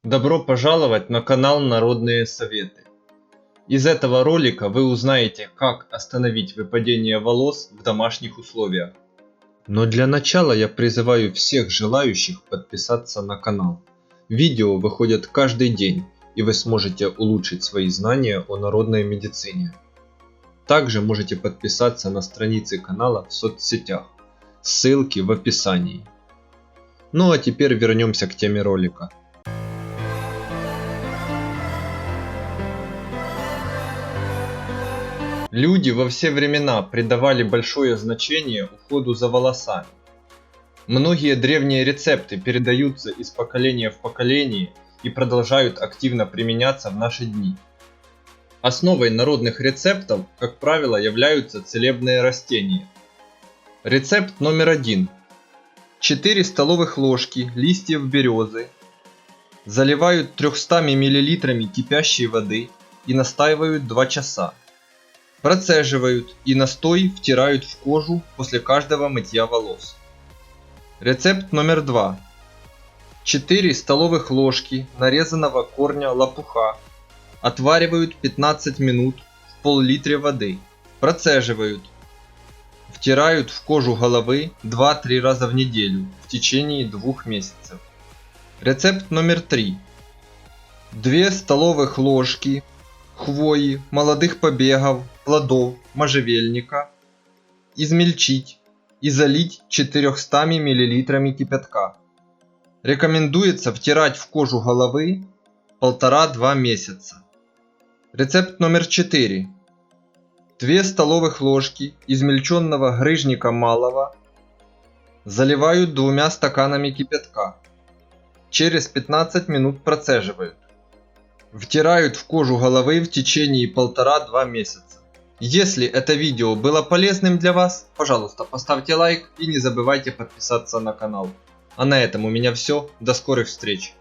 Добро пожаловать на канал Народные Советы. Из этого ролика вы узнаете, как остановить выпадение волос в домашних условиях. Но для начала я призываю всех желающих подписаться на канал. Видео выходят каждый день, и вы сможете улучшить свои знания о народной медицине. Также можете подписаться на страницы канала в соцсетях. Ссылки в описании. Ну а теперь вернемся к теме ролика. Люди во все времена придавали большое значение уходу за волосами. Многие древние рецепты передаются из поколения в поколение и продолжают активно применяться в наши дни. Основой народных рецептов, как правило, являются целебные растения. Рецепт номер 1. 4 столовых ложки листьев березы заливают 300 мл кипящей воды и настаивают 2 часа. Процеживают и настой втирают в кожу после каждого мытья волос. Рецепт номер 2. 4 столовых ложки нарезанного корня лопуха отваривают 15 минут в пол-литре воды. Процеживают. Втирают в кожу головы 2-3 раза в неделю в течение 2 месяцев. Рецепт номер 3. 2 столовых ложки хвои, молодых побегов, плодов можжевельника измельчить и залить 400 мл кипятка. Рекомендуется втирать в кожу головы 1,5-2 месяца. Рецепт номер 4. 2 столовых ложки измельченного грыжника малого заливают 2 стаканами кипятка. Через 15 минут процеживают. Втирают в кожу головы в течение 1,5-2 месяца. Если это видео было полезным для вас, пожалуйста, поставьте лайк и не забывайте подписаться на канал. А на этом у меня все. До скорых встреч!